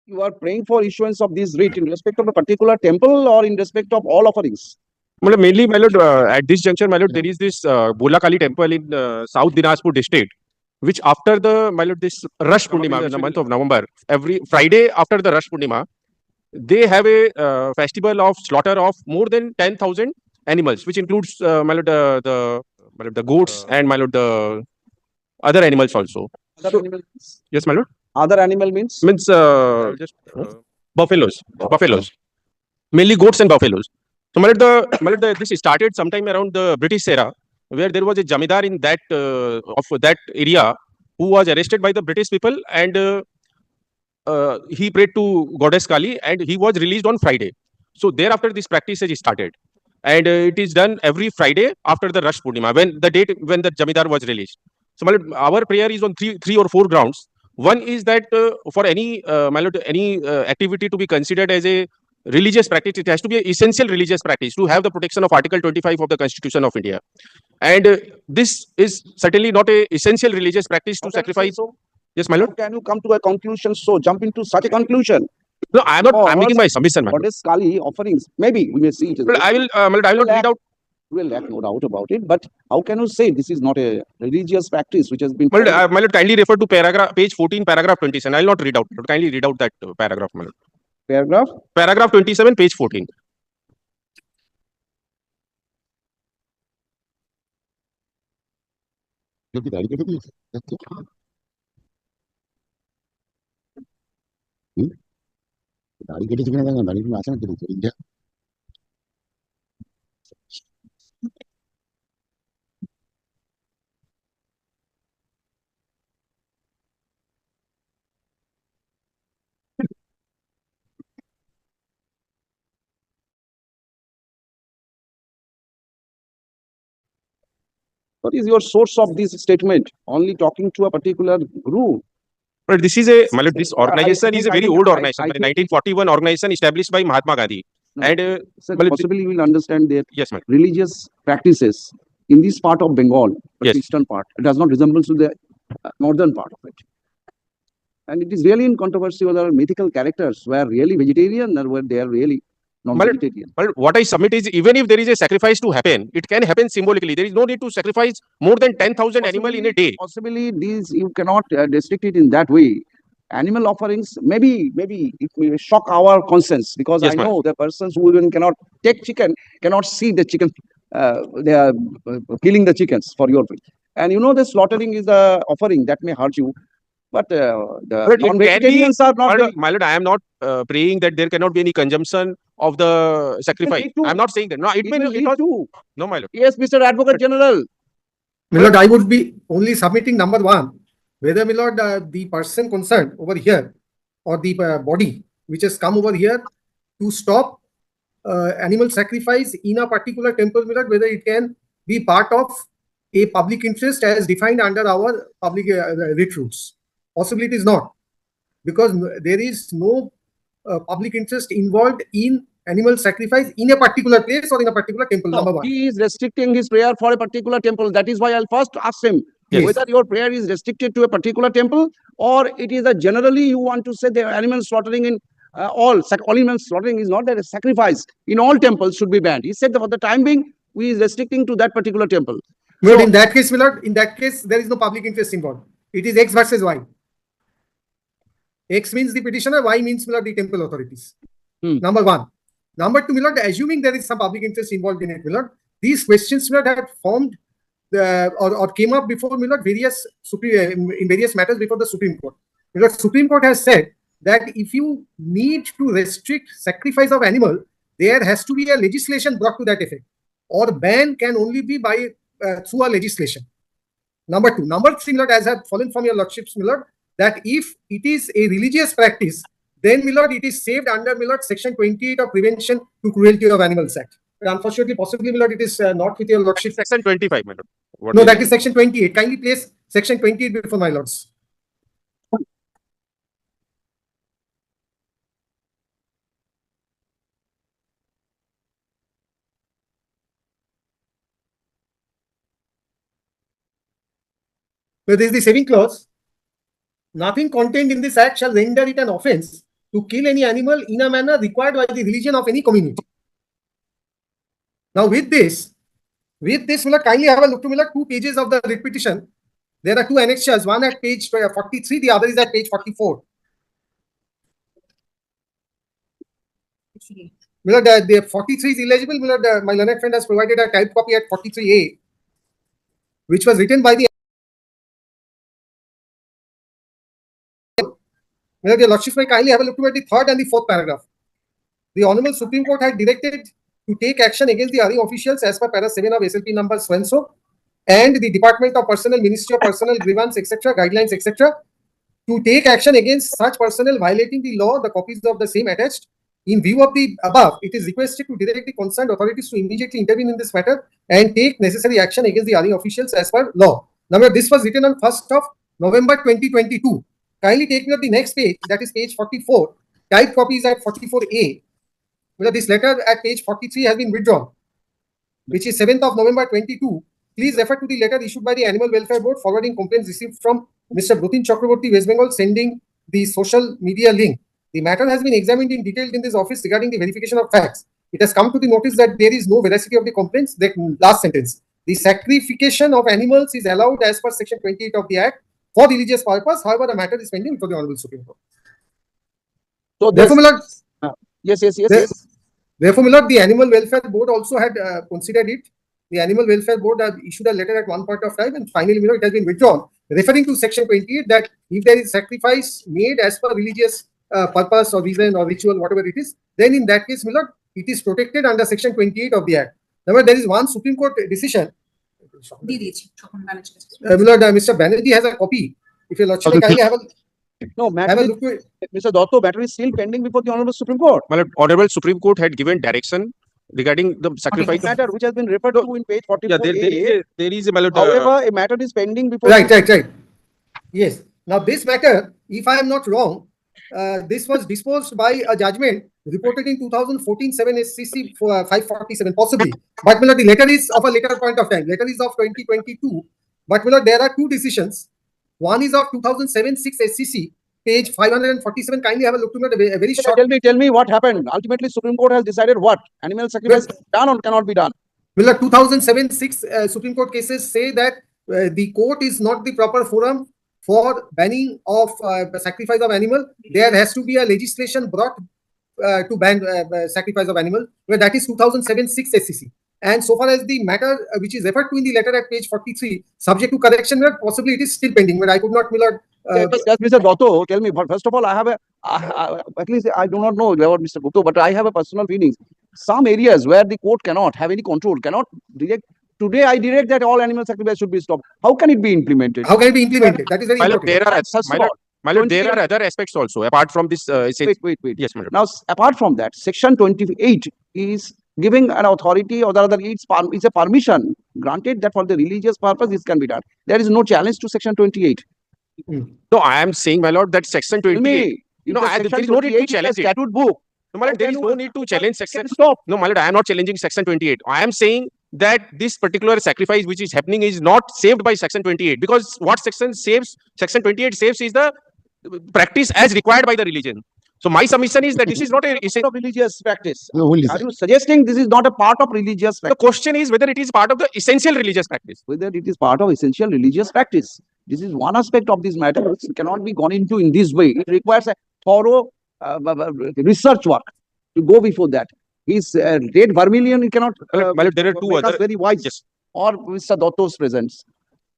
You are praying for issuance of this writ in respect of a particular temple or in respect of all offerings? Well, mainly, my lord, at this juncture, my lord, there is this Bola Kali temple in South Dinajpur district, which after the, my lord, this Rush Purnima in the month of November, every Friday after the Rush Purnima, they have a festival of slaughter of more than 10,000 animals, which includes, my lord, my lord, the goats and, my lord, the other animals also. Other animal means? Yes, my lord. Other animal means? Means just buffaloes, mainly goats and buffaloes. So, my lord, this started sometime around the British era, where there was a jamidar in that of that area who was arrested by the British people, and he prayed to goddess Kali, and he was released on Friday. So thereafter, this practice has started, and it is done every Friday after the Rush Purnima, when the date when the jamidar was released. So, my lord, our prayer is on three or four grounds. One is that for any my lord, any activity to be considered as a religious practice, it has to be an essential religious practice to have the protection of Article 25 of the Constitution of India. And this is certainly not a essential religious practice to sacrifice. So, Yes, my lord. how can you come to a conclusion? So jump into such a conclusion. No, I am not. I am making my submission, my lord. Goddess Kali offerings. Maybe we may see it. Well, I will. My lord, I will not read out. We'll have no doubt about it. But how can you say this is not a religious practice which has been? My lord, kindly refer to paragraph page 14, paragraph 27. I will not read out. Kindly read out that paragraph, my lord. Paragraph? Paragraph 27, page 14. What is your source of this statement? Only talking to a particular group. But this is a, my lord, this organization is a very old organization, 1941 organization established by Mahatma Gandhi. No. And Sir, possibly you will understand that yes, ma'am. religious practices in this part of Bengal, the Yes. eastern part, it does not resemble to the northern part of it. And it is really in controversy whether mythical characters were really vegetarian or were they are really non-vegetarian. But what I submit is, even if there is a sacrifice to happen, it can happen symbolically. There is no need to sacrifice more than 10,000 animal in a day. Possibly these you cannot restrict it in that way. Animal offerings, maybe it may shock our conscience, because Yes, I ma'am. know the persons who even cannot take chicken cannot see the chicken. They are killing the chickens for your food. And you know the slaughtering is the offering that may hurt you. But the non-vegetarians are not. My lord, I am not praying that there cannot be any consumption of the sacrifice. I am not saying that. No, it may lead not. to. No, my lord. Yes, Mr. Advocate General. My lord, I would be only submitting number one, whether, my lord, the person concerned over here or the body which has come over here to stop animal sacrifice in a particular temple, my lord, whether it can be part of a public interest as defined under our public writ rules. Possibly it is not, because there is no public interest involved in animal sacrifice in a particular place or in a particular temple. Number one. He is restricting his prayer for a particular temple. That is why I'll first ask him whether your prayer is restricted to a particular temple, or it is a generally you want to say the animal slaughtering in all animal slaughtering is not a sacrifice in all temples should be banned. He said that for the time being, we is restricting to that particular temple. But in that case, my lord, in that case, there is no public interest involved. It is X versus Y. X means the petitioner, Y means, my lord, the temple authorities. Number one. Number two, my lord, assuming there is some public interest involved in it, my lord, these questions, my lord, had formed or came up before, my lord, in various matters before the Supreme Court. My lord, Supreme Court has said that if you need to restrict sacrifice of animal, there has to be a legislation brought to that effect, or ban can only be by through a legislation. Number two. Number three, my lord, as have fallen from your lordships, my lord, that if it is a religious practice, then, my lord, it is saved under, my lord, section 28 of Prevention to Cruelty of Animals Act. But unfortunately, possibly, my lord, it is not with your lordship. Section 25, my lord. No, that is section 28. Kindly place section 28 before my lords. So this is the saving clause. Nothing contained in this act shall render it an offense to kill any animal in a manner required by the religion of any community. Now with this, Milord, kindly have a look to Milord, 2 pages of the writ petition. There are 2 annexures, one at page 43, the other is at page 44. Milord, the 43 is illegible. Milord, my learned friend has provided a typed copy at 43A, which was written by the Milord, your Lordship may kindly have a look at the 3rd and the 4th paragraph. The Honorable Supreme Court had directed to take action against the hiring officials as per para 7 of SLP number so-and-so, and the Department of Personnel, Ministry of Personnel, Grievance, etc., guidelines, etc., to take action against such personnel violating the law, the copies of the same attached. In view of the above, it is requested to direct the concerned authorities to immediately intervene in this matter and take necessary action against the hiring officials as per law. Now, this was written on 1st of November 2022. Kindly take note of the next page, that is page 44. Typed copies at 44A. This letter at page 43 has been withdrawn, which is 7th of November 22. Please refer to the letter issued by the Animal Welfare Board forwarding complaints received from Mr. Brutin Chakraborty, West Bengal, sending the social media link. The matter has been examined in detail in this office regarding the verification of facts. It has come to the notice that there is no veracity of the complaints. The last sentence. The sacrification of animals is allowed as per section 28 of the Act for religious purpose. However, the matter is pending before the Honorable Supreme Court. So therefore, Milord, yes. Therefore, Milord, the Animal Welfare Board also had considered it. The Animal Welfare Board had issued a letter at one point of time, and finally, Milord, it has been withdrawn, referring to section 28 that if there is sacrifice made as per religious purpose or reason or ritual, whatever it is, then in that case, Milord, it is protected under section 28 of the Act. However, there is one Supreme Court decision. Milord, Mr. Banerjee has a copy. If your Lordship kindly have a look to it. Mr. Dotto, matter is still pending before the Honorable Supreme Court. My Lord, Honorable Supreme Court had given direction regarding the sacrifice matter which has been referred to in page 44. Yeah, there is a, my Lord, however, a matter is pending before. Right. Yes. Now, this matter, if I am not wrong, this was disposed by a judgment reported in 2014 7 SCC 547, possibly. But Milord, the letter is of a later point of time. Letter is of 2022. But Milord, there are 2 decisions. One is of 2007 6 SCC, page 547. Kindly have a look to it. A very short. Tell me what happened. Ultimately, Supreme Court has decided what? Animal sacrifice done or cannot be done? Milord, 2007 6 Supreme Court cases say that the court is not the proper forum for banning of sacrifice of animal. There has to be a legislation brought to ban sacrifice of animal, where that is 2007 6 SCC. And so far as the matter which is referred to in the letter at page 43, subject to correction, possibly it is still pending, but I could not, Milord. Yes, Mr. Dotto, tell me, first of all, I have at least I do not know about Mr. Gupta, but I have a personal feeling. Some areas where the court cannot have any control, cannot direct. Today, I direct that all animal sacrifice should be stopped. How can it be implemented? How can it be implemented? That is very important. My Lord, there are other aspects also, apart from this. Wait. Yes, my Lord. Now, apart from that, section 28 is giving an authority or the other, it's a permission granted that for the religious purpose, this can be done. There is no challenge to section 28. No, I am saying, my Lord, that section 28. There is no need to challenge it. Statute book. No, my Lord, there is no need to challenge section. Stop. No, my Lord, I am not challenging section 28. I am saying that this particular sacrifice which is happening is not saved by section 28, because what section 28 saves is the practice as required by the religion. So my submission is that this is not a religious practice. Are you suggesting this is not a part of religious practice? The question is whether it is part of the essential religious practice. Whether it is part of essential religious practice. This is one aspect of this matter which cannot be gone into in this way. It requires a thorough research work to go before that. His red vermilion, you cannot. There are 2 other very wise. Yes. Or Mr. Dotto's presence.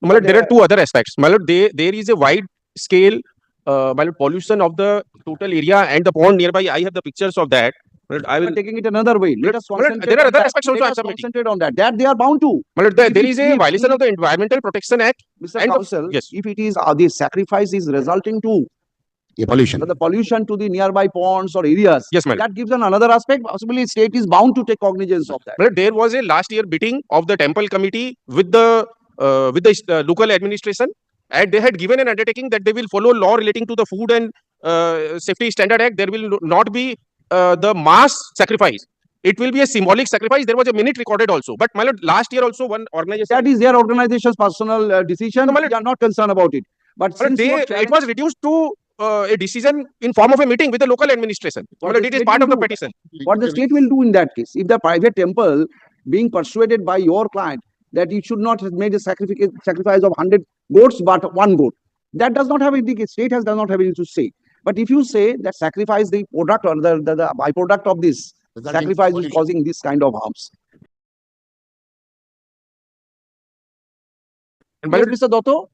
There are 2 other aspects. There is a wide scale pollution of the total area and the pond nearby. I have the pictures of that. I will taking it another way. Let us concentrate. There are other aspects also. Concentrate on that. That they are bound to. There is a violation of the Environmental Protection Act. Mr. Counsel, yes. If it is the sacrifice is resulting to pollution, the pollution to the nearby ponds or areas, yes, madam, that gives another aspect. Possibly, state is bound to take cognizance of that. But there was a last year meeting of the temple committee with the local administration. And they had given an undertaking that they will follow law relating to the Food and Safety Standard Act. There will not be the mass sacrifice. It will be a symbolic sacrifice. There was a minute recorded also. But my Lord, last year also one organization. That is their organization's personal decision. No, we are not concerned about it. But since it was reduced to a decision in form of a meeting with the local administration. What Well, the it is state part will of the do. petition. What the state will do in that case, if the private temple being persuaded by your client that you should not have made a sacrifice of 100 goats but one goat, that does not have anything, state does not have anything to say. But if you say that sacrifice, the product or the byproduct of this sacrifice is causing this kind of harms. And Yes, Mr. Dotto?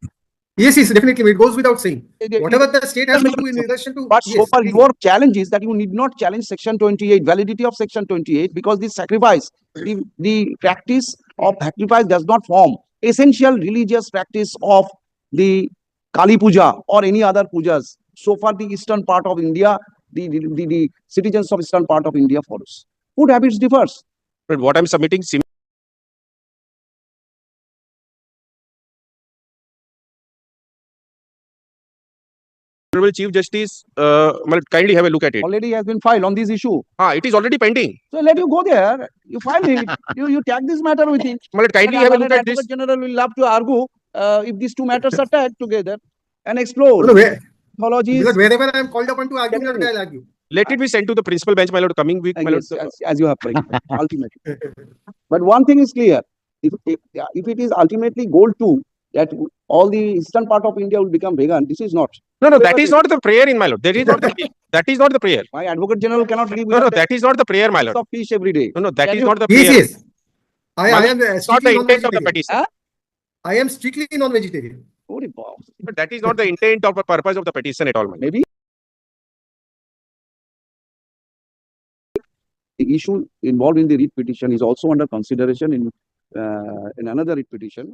Yes, yes, definitely. It goes without saying. It- Whatever the state has to do in relation to. But so Yes, far, please. your challenge is that you need not challenge Section 28, validity of Section 28, because this sacrifice, the practice of sacrifice does not form essential religious practice of the Kali Puja or any other pujas. So far, the eastern part of India, the citizens of eastern part of India follows. Food habits differs. But what I'm submitting, Honorable Chief Justice, kindly have a look at it. Already has been filed on this issue. It is already pending. So let you go there. You file it. You tag this matter with it. Kindly have a look at this. Advocate General will love to argue if these two matters are tagged together and explore. No, where, Mythologies. because wherever I am called upon to argue, my lord, I'll argue. Let it be sent to the principal bench, my lord, coming week, my lord. Yes, as you have prayed, ultimately. But one thing is clear: if it is ultimately goal to that all the eastern part of India will become vegan, this is not. No, that is not the prayer in my lord. That is not the, that is not the prayer. My Advocate General cannot live No, without that is not the prayer, my lord. of fish every day. No, that Can is you- not the Yes, prayer. yes. I am It's not the strictly intent of the non-vegetarian. petition. Huh? I am strictly non-vegetarian. Holy cow. But that is not the intent or purpose of the petition at all, my lord. Maybe the issue involved in the writ petition is also under consideration in another writ petition.